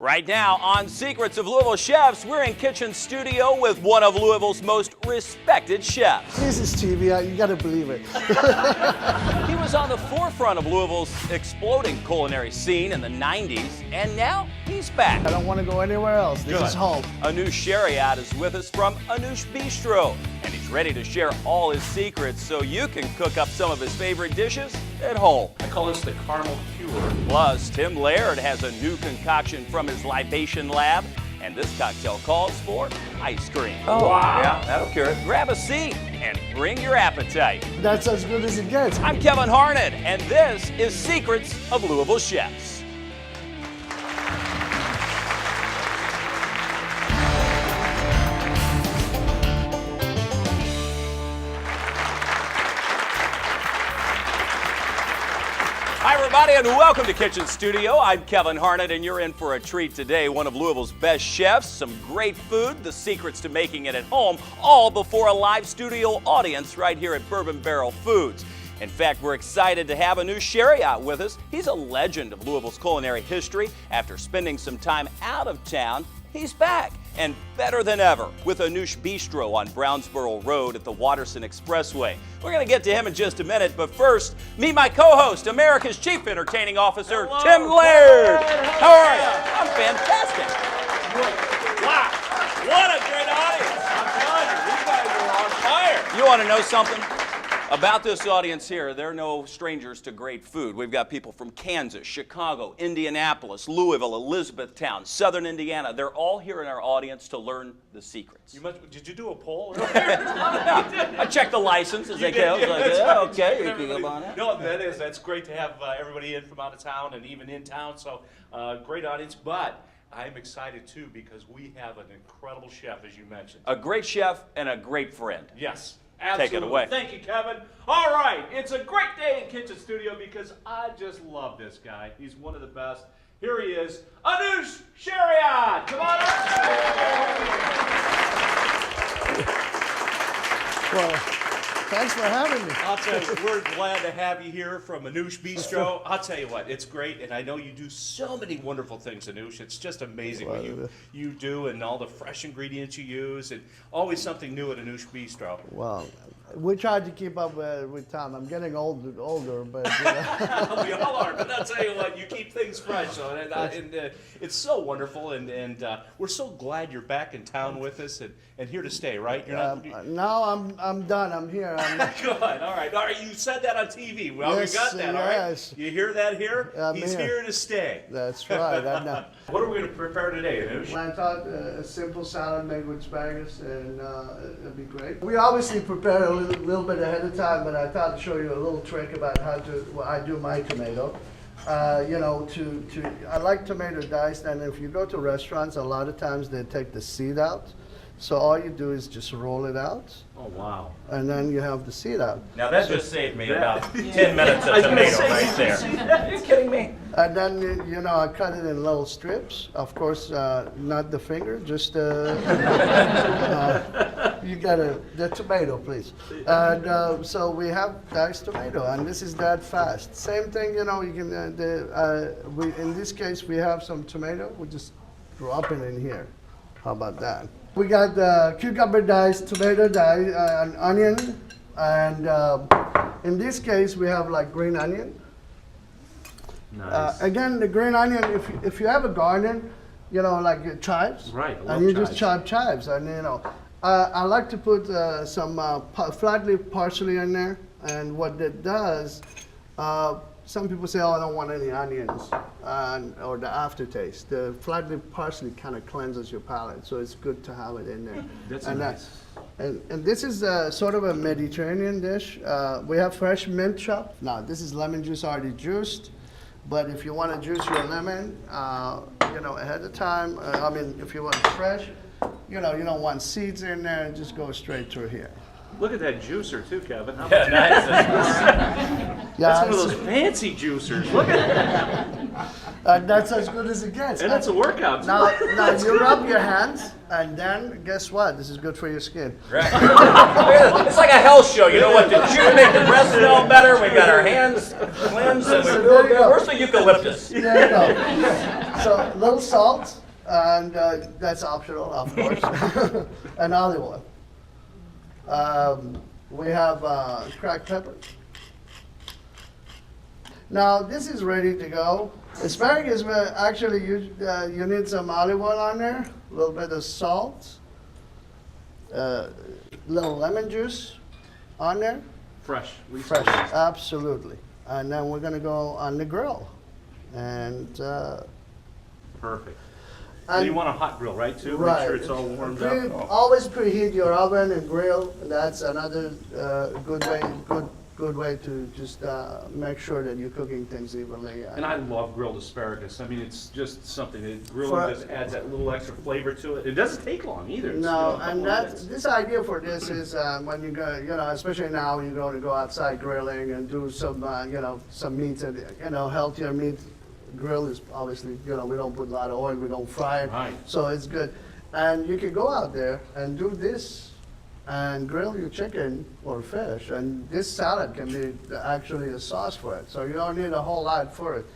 Right now on Secrets of Louisville Chefs, we're in kitchen studio with one of Louisville's most respected chefs. This is TV, you gotta believe it. He was on the forefront of Louisville's exploding culinary scene in the 90s, and now he's back. I don't want to go anywhere else. This is home. Anoosh Shariat is with us from Anoosh Bistro, and he's ready to share all his secrets so you can cook up some of his favorite dishes at home. I call this the caramel cure. Plus, Tim Laird has a new concoction from his libation lab, and this cocktail calls for ice cream. Oh, wow. Yeah, that'll cure it. Grab a seat and bring your appetite. That's as good as it gets. I'm Kevin Harnett, and this is Secrets of Louisville Chefs. Hi, everybody, and welcome to Kitchen Studio. I'm Kevin Harnett, and you're in for a treat today. One of Louisville's best chefs, some great food, the secrets to making it at home, all before a live studio audience right here at Bourbon Barrel Foods. In fact, we're excited to have Anoosh Shariat with us. He's a legend of Louisville's culinary history. After spending some time out of town, he's back, and better than ever, with Anoosh Bistro on Brownsboro Road at the Watterson Expressway. We're going to get to him in just a minute, but first, meet my co-host, America's Chief Entertaining Officer, Hello. Tim Laird. Hello. How are you? I'm fantastic. Wow, what a great audience. I'm telling you, these guys are on fire. You want to know something? About this audience here, they're no strangers to great food. We've got people from Kansas, Chicago, Indianapolis, Louisville, Elizabethtown, Southern Indiana. They're all here in our audience to learn the secrets. Did you do a poll? I checked the license as they did, came. I was yeah, like, that's yeah, right. okay, you can go on it. No, that's great to have everybody in from out of town and even in town. So great audience, but I'm excited too because we have an incredible chef, as you mentioned. A great chef and a great friend. Yes. Absolutely. Take it away. Thank you, Kevin. All right, it's a great day in Kitchen Studio because I just love this guy. He's one of the best. Here he is, Anoosh Shariat. Come on up. Well, thanks for having me. I'll tell you, we're glad to have you here from Anoosh Bistro. I'll tell you what, it's great, and I know you do so many wonderful things, Anoosh. It's just amazing what you do and all the fresh ingredients you use, and always something new at Anoosh Bistro. Well, we tried to keep up with time. I'm getting older, but you know. We all are, but I'll tell you what, you keep things fresh, so, and it's so wonderful, and we're so glad you're back in town with us and here to stay, right? You're not. Now I'm done. I'm here. Good. All right. You said that on TV. Well, Yes, we got that. All right. yes. You hear that here? I'm He's here. here to stay. That's right. I know. What are we going to prepare today, Anoosh? I thought a simple salad made with asparagus, and it'd be great. We obviously prepare a little bit ahead of time, but I thought to show you a little trick about I do my tomato. You know, I like tomato diced, and if you go to restaurants, a lot of times they take the seed out. So all you do is just roll it out. Oh, wow. And then you have the seed out. Now that just saved me about 10 minutes of tomato right there. Are you kidding me? And then, you know, I cut it in little strips. Of course, not the finger, just you got the tomato, please. And so we have diced tomato, and this is that fast. Same thing, you know, you can, in this case, we have some tomato. We just drop it in here. How about that? We got cucumber diced, tomato diced, an onion, and in this case, we have like green onion. Nice. Again, the green onion, if you have a garden, you know, like chives, Right, I love and you chives. just chop chives, and you know, I like to put some flat leaf parsley in there, and what that does, some people say, oh, I don't want any onions, or the aftertaste. The flat leaf parsley kind of cleanses your palate, so it's good to have it in there. That's and, nice. And this is sort of a Mediterranean dish. We have fresh mint chopped. Now, this is lemon juice already juiced. But if you want to juice your lemon, you know, ahead of time, I mean, if you want it fresh, you know, you don't want seeds in there, and just go straight through here. Look at that juicer, too, Kevin. How Yeah, about nice. that? Yeah, That's one of those fancy juicers. Look at that. that's as good as it gets. And it's a workout, too. Now you rub your hands, and then guess what? This is good for your skin. Right. It's like a health show. You know what to chew, make the breath smell better. We got our hands cleansed, and we feel good. Where's the eucalyptus? There you go. So a little salt, and that's optional, of course, and olive oil. We have cracked pepper. Now this is ready to go. Asparagus, actually you need some olive oil on there, a little bit of salt, little lemon juice on there. Fresh. Fresh, absolutely. And then we're gonna go on the grill. And Perfect. And- So you want a hot grill, right, too? right. Make sure it's all warmed up. Always preheat your oven and grill. That's another good way to just make sure that you're cooking things evenly. And I love grilled asparagus. I mean, it's just something that grilling For- just adds that little extra flavor to it. It doesn't take long either. It's, No, a and couple of that's minutes. this idea for this is when you go, especially now you're going to go outside grilling and do some, some meats and healthier meat. Grill is obviously, we don't put a lot of oil, we don't fry it, Right. so it's good. And you can go out there and do this and grill your chicken or fish, and this salad can be actually a sauce for it, so you don't need a whole lot for it.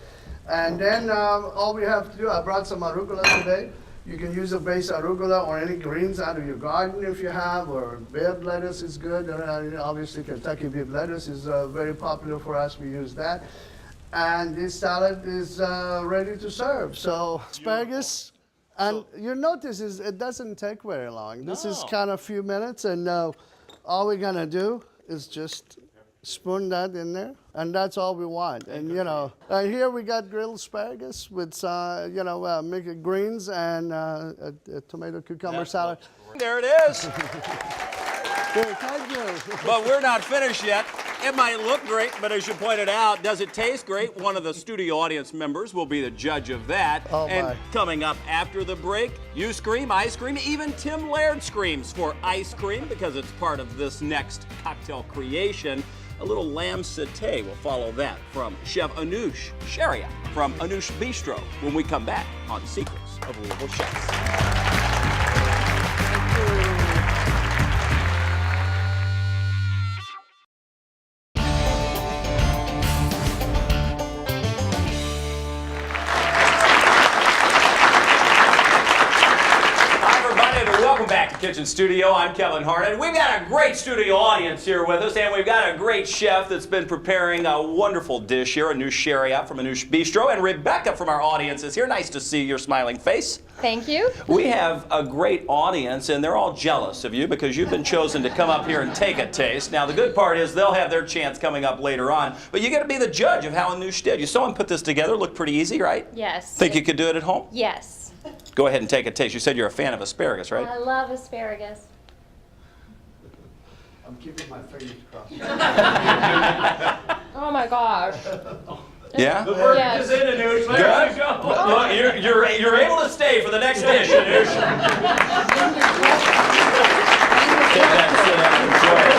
And then all we have to do, I brought some arugula today. You can use a base arugula or any greens out of your garden if you have, or beard lettuce is good. Obviously, Kentucky beard lettuce is very popular for us. We use that. And this salad is ready to serve. So asparagus, and you notice is it doesn't take very long. This is No. kind of a few minutes, and all we're gonna do is just spoon that in there, and that's all we want. And here we got grilled asparagus with mixed greens and a tomato cucumber salad. There it is. Good, thank you. But we're not finished yet. It might look great, but as you pointed out, does it taste great? One of the studio audience members will be the judge of that. Oh, and my. coming up after the break, you scream, I scream, even Tim Laird screams for ice cream because it's part of this next cocktail creation. A little lamb satay will follow that from Chef Anoosh Shariat from Anoosh Bistro when we come back on Secrets of Louisville Chefs. Welcome back to Kitchen Studio. I'm Kevin Harnett. We've got a great studio audience here with us, and we've got a great chef that's been preparing a wonderful dish here, Anoosh Shariat from Anoosh Bistro, and Rebecca from our audience is here. Nice to see your smiling face. Thank you. We have a great audience, and they're all jealous of you because you've been chosen to come up here and take a taste. Now, the good part is they'll have their chance coming up later on, but you got to be the judge of how Anoosh did. You saw him put this together. Looked pretty easy, right? Yes. Think you could do it at home? Yes. Go ahead and take a taste. You said you're a fan of asparagus, right? I love asparagus. I'm keeping my fingers crossed. Oh my gosh. Yeah? The verdict Yes. is in, Anoosh. Good. There you go. Look, you're able to stay for the next dish, Anoosh. Take that and sit down and enjoy it.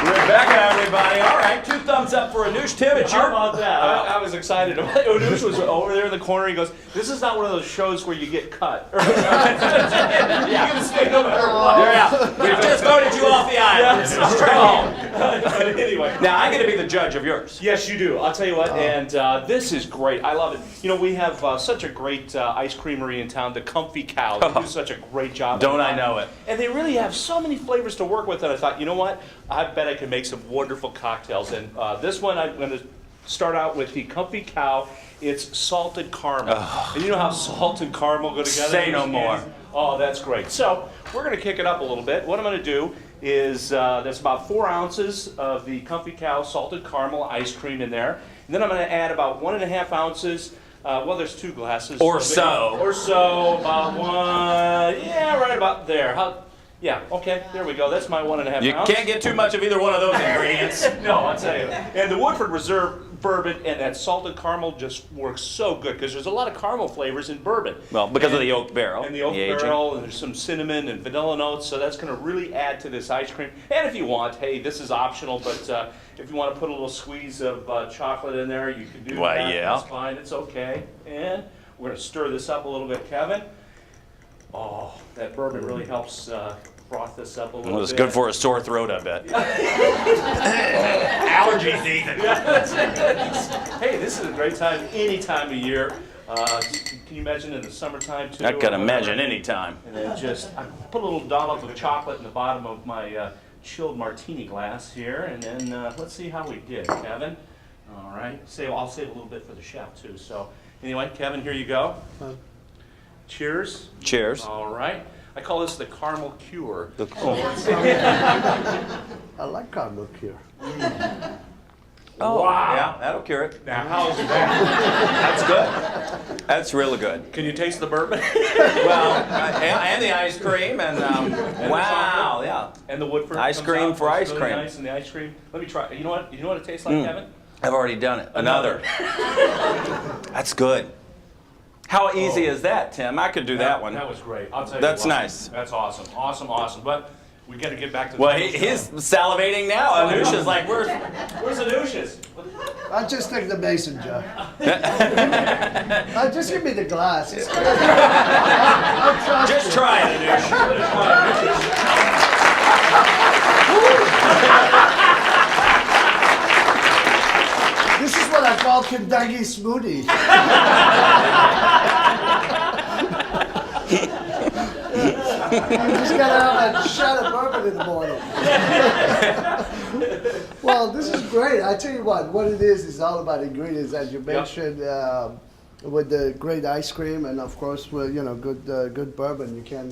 Rebecca, everybody. All right, 2 thumbs up for Anoosh. Tim, it's How your... about that? I was excited. Anoosh was over there in the corner. He goes, "This is not one of those shows where you get cut." You can stay no matter what. Yeah, we've just voted you off the island. But anyway. Now, I'm going to be the judge of yours. Yes, you do. I'll tell you what, and this is great. I love it. We have such a great ice creamery in town, the Comfy Cow. They do such a great job. Don't I know it? And they really have so many flavors to work with, and I thought, you know what? I bet I can make some wonderful cocktails. And this one, I'm going to start out with the Comfy Cow. It's salted caramel. And you know how salt and caramel go together? Say no more. Oh, that's great. So we're going to kick it up a little bit. What I'm going to do is there's about 4 ounces of the Comfy Cow salted caramel ice cream in there. And then I'm going to add about 1.5 ounces. Well, there's 2 glasses. Or so. Or so, about 1. Yeah, right about there. Yeah, okay, there we go. That's my 1.5 You ounce. can't get too much of either one of those ingredients. No, I'll tell you. And the Woodford Reserve bourbon and that salted caramel just works so good because there's a lot of caramel flavors in bourbon. Well, because of the oak barrel. And the oak aging. barrel, and there's some cinnamon and vanilla notes, so that's going to really add to this ice cream. And if you want, hey, this is optional, but if you want to put a little squeeze of chocolate in there, you can do Why, that. yeah. That's fine. It's okay. And we're going to stir this up a little bit, Kevin. Oh, that bourbon really helps froth this up a little bit. Well, it's good for a sore throat, I bet. Allergies, Ethan. Hey, this is a great time any time of year. Can you imagine in the summertime too? I can imagine any time. And then I put a little dollop of chocolate in the bottom of my chilled martini glass here, and then let's see how we did, Kevin. All right, I'll save a little bit for the chef too. So anyway, Kevin, here you go. Cheers. Cheers. All right. I call this the caramel cure. I like caramel cure. Oh, Wow. yeah, that'll cure it. Now, how's that? That's good. That's really good. Can you taste the bourbon? Well, and the ice cream, and wow, yeah. And the Woodford Ice comes cream out, for it's ice really cream. Nice, and the ice cream. Let me try. You know what? You know what it tastes like, Kevin? I've already done it. Another. That's good. How easy is that, Tim? I could do that one. That was great. I'll tell you That's what. nice. That's awesome. Awesome. But we got to get back to the Well, he's salivating now. Anoosh is like, where's Anoosh's? I'll just take the mason jar. Just give me the glass. It's good. I'll trust Just you. try it, Anoosh. This is what I call Kentucky smoothie. You just gotta have a shot of bourbon in the morning. Well, this is great. I tell you what it is all about ingredients, as you mentioned, with the great ice cream, and of course, with good bourbon. You can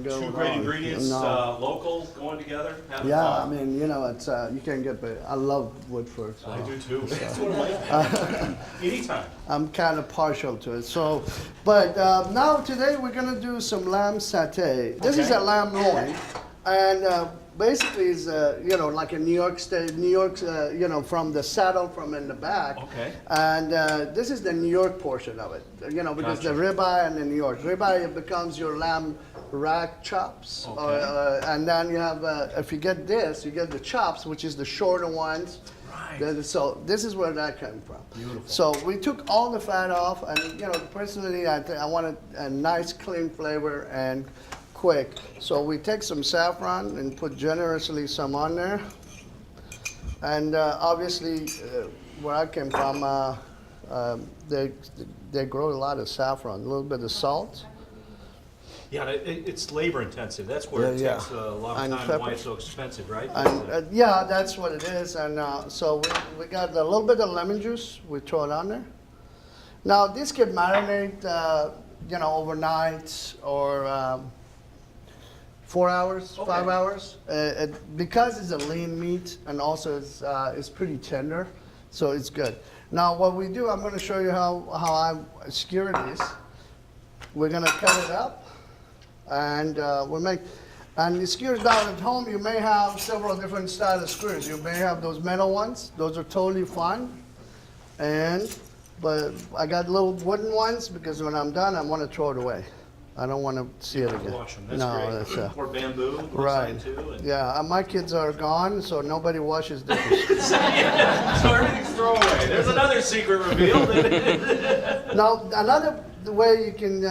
go. Two great wrong. ingredients, No. local, going together. Having Yeah, I fun. mean, it's you can get. I love Woodford. So. I do too. It's one of my favorites. Anytime. I'm kind of partial to it. So, but now today we're gonna do some lamb satay. This is Okay. a lamb loin, and basically is like a New York, from the saddle from in the back. Okay. And this is the New York portion of it. Because Gotcha. the ribeye and the New York ribeye, it becomes your lamb rack chops. Okay. And then you have if you get this, you get the chops, which is the shorter ones. Right. So this is where that came from. Beautiful. So we took all the fat off, and personally, I wanted a nice, clean flavor and quick. So we take some saffron and put generously some on there. And obviously, where I came from, they grow a lot of saffron, a little bit of salt. Yeah, it's labor intensive. That's where it Yeah, takes a long And time and why pepper. it's so expensive, right? And yeah, that's what it is. And so we got a little bit of lemon juice. We throw it on there. Now this can marinate, overnight or 4 hours, Okay. 5 hours. Because it's a lean meat and also it's pretty tender, so it's good. Now what we do, I'm going to show you how I skewer this. We're going to cut it up, and and the skewers down at home, you may have several different styles of skewers. You may have those metal ones. Those are totally fine. But I got little wooden ones because when I'm done, I want to throw it away. I don't want to see it again. Wash them. That's No, great. that's Or bamboo. right. Too, and Yeah, my kids are gone, so nobody washes dishes. So everything's throwaway. There's another secret revealed. Now, another way you can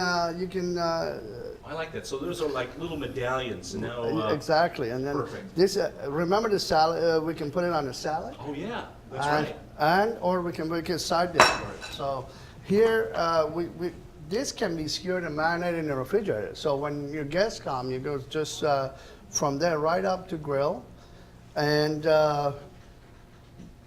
I like that. So those are like little medallions. Now, exactly, and then perfect. this. Remember the salad? We can put it on a salad. oh yeah, that's and, right. or we can side dish for it. So here this can be skewered and marinated in the refrigerator. So when your guests come, you go just from there right up to grill. And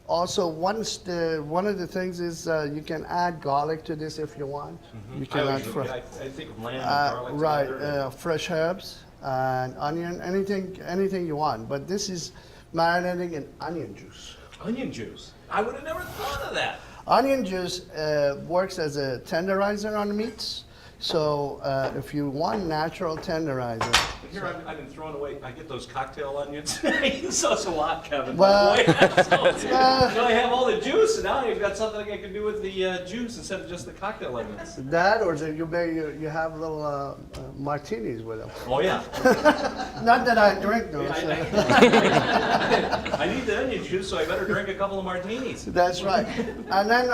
also one of the things is you can add garlic to this if you want. You can add I think of lamb and garlic right, together. fresh herbs and onion, anything you want. But this is marinating in onion juice. Onion juice. I would have never thought of that. Onion juice works as a tenderizer on meats. So if you want natural tenderizer. Here I've been throwing away. I get those cocktail onions. I use those a lot, Kevin. Well, Now I have all the juice, and now you've got something I can do with the juice instead of just the cocktail onions. that or you have little martinis with them. Oh yeah. Not that I drink those. I need the onion juice, so I better drink a couple of martinis. That's right. And then,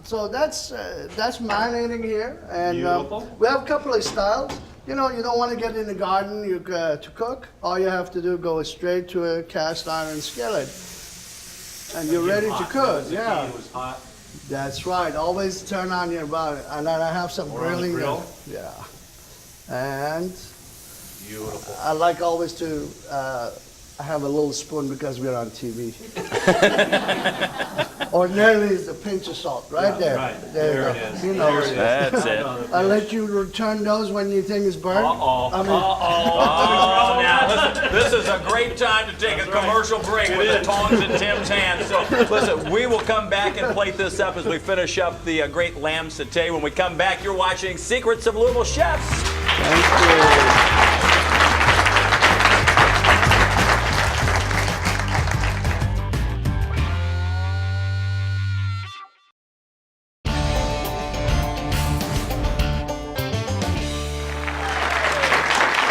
so that's marinating here. And Beautiful. we have a couple of styles. You don't want to get in the garden to cook. All you have to do go straight to a cast iron skillet. And you're ready to Hot. cook. That was the key. Yeah. It was hot. That's right. Always turn on your body. And then I have some Or on the grilling. grill? Yeah. And Beautiful. I like always to have a little spoon because we're on TV. Ordinarily, it's a pinch of salt right there. Right. There you There go. it is. You know. There it is. That's it. I'll let you return those when you think it's burnt. Uh-oh. I mean, Oh, now, listen, this is a great time to take a commercial break with the tongs in Tim's hands. So, listen, we will come back and plate this up as we finish up the great lamb satay. When we come back, you're watching Secrets of Louisville Chefs. Thank you.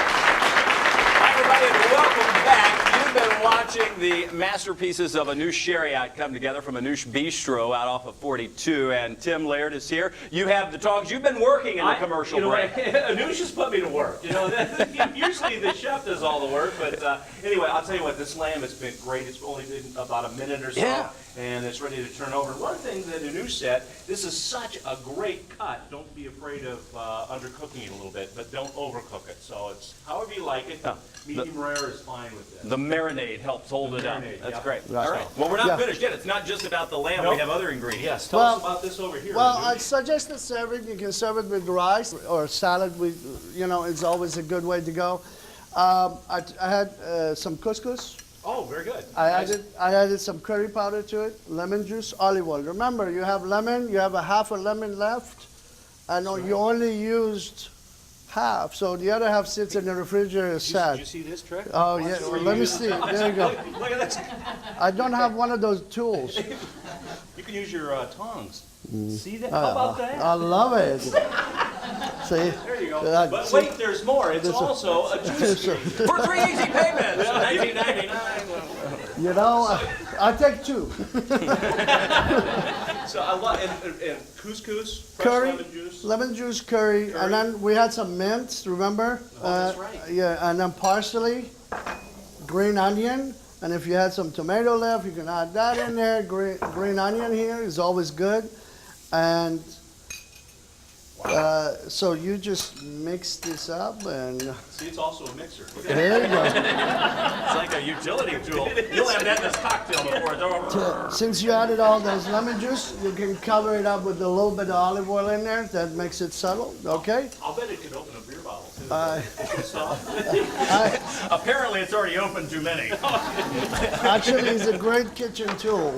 Hi, everybody, and welcome back. You've been watching the masterpieces of Anoosh Shariat come together from Anoosh Bistro out off of 42, and Tim Laird is here. You have the tongs. You've been working in the commercial break. Anoosh has put me to work. Usually the chef does all the work, but anyway, I'll tell you what, this lamb has been great. It's only been about a minute or so, Yeah. and it's ready to turn over. One thing that Anoosh said, this is such a great cut. Don't be afraid of undercooking it a little bit, but don't overcook it. So it's however you like it. Medium rare is fine with this. The marinade helps hold it up. marinade, That's yep. great. Right. All right. Well, we're not Yeah. finished yet. It's not just about the lamb. Nope. We have other ingredients. Yes, tell Well- us about this over here. Well, Anoosh. I'd suggest to serve it. You can serve it with rice or salad. It's always a good way to go. I had some couscous. Oh, very good. I added some curry powder to it, lemon juice, olive oil. Remember, you have lemon. You have a half a lemon left, and you only used half, so the other half sits in the refrigerator Did sad. you see this trick? Oh yeah, well, let me see. There you go. Look at this. I don't have one of those tools. You can use your tongs. See that? How about that? I love it. See? There you go. But wait, there's more. It's also a juice. For 3 easy payments, $19.99. You know, I take two. So I love and couscous, fresh Curry, lemon juice. curry, and then we had some mint, remember? Oh, that's right. Yeah, and then parsley, green onion, and if you had some tomato left, you can add that in there. Green onion here is always good. And so you just mix this up and See, it's also a mixer. there you go. It's like a utility tool. You'll have that in this cocktail before it's over. Since you added all those lemon juice, you can cover it up with a little bit of olive oil in there. That makes it subtle, okay? I'll bet it could open a beer bottle too. It's soft. Apparently, it's already opened too many. Actually, it's a great kitchen tool.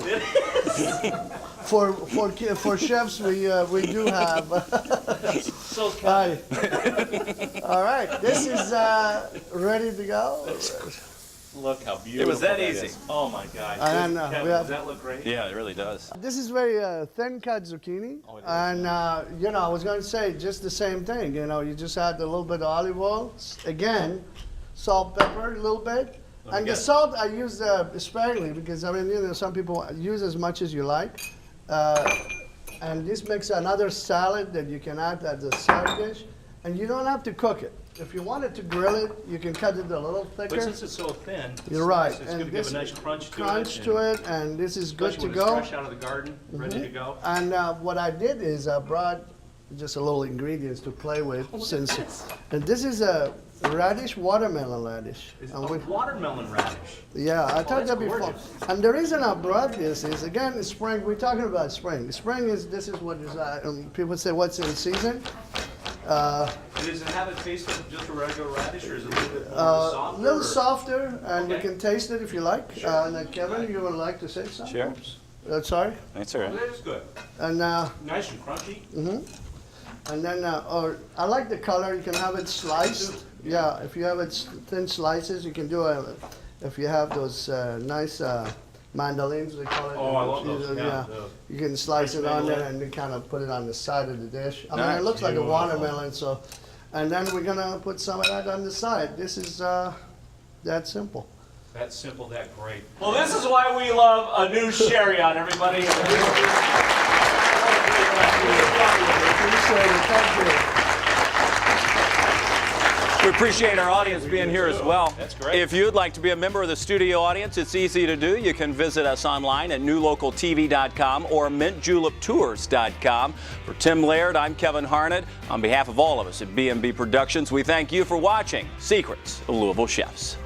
For chefs, we do have. So it's Hi. All right, this is ready to go. look how beautiful. was that easy. is. Oh my God. I know, Kevin, we have- does that look great? Yeah, it really does. This is very thin cut zucchini, Oh, it is, and I was going to say just the same thing. You just add a little bit of olive oil, again, salt, pepper, a little bit, and the good. salt I use sparingly because some people use as much as you like, and this makes another salad that you can add as a side dish, and you don't have to cook it. If you wanted to grill it, you can cut it a little thicker. But since it's so thin, You're right. It's going to give a nice crunch to it. And this is good especially to when go. it's fresh out of the garden, ready to go. And what I did is I brought just a little ingredients to play with. And this is a radish, watermelon radish. It's And a watermelon radish. yeah, I told that's that before. gorgeous. And the reason I brought this is, again, it's spring. We're talking about spring. Spring this is what is, people say, what's in season? Does it have a taste of just a regular radish, or is it a little bit more A softer? little or- softer, and you Okay. can taste it if you like. And Kevin, you would like to say something? Sure. Sorry? That's all right. That is good. And Nice and crunchy. and then, or I like the color. You can have it sliced. Yeah, if you have it thin slices, you can do if you have those nice mandolins, they call it. Oh, I love those. Yeah, You can slice French it on there mandolin. and you kind of put it on the side of the dish. I mean, Nice. it looks like a Beautiful. watermelon, so. And then we're gonna put some of that on the side. This is that simple. That's simple, that great. Well, this is why we love Anoosh Shariat, everybody. Appreciate it. Thank you. We appreciate our audience being here as well. That's great. If you'd like to be a member of the studio audience, it's easy to do. You can visit us online at newlocaltv.com or mintjuleptours.com. For Tim Laird, I'm Kevin Harnett. On behalf of all of us at B&B Productions, we thank you for watching Secrets of Louisville Chefs.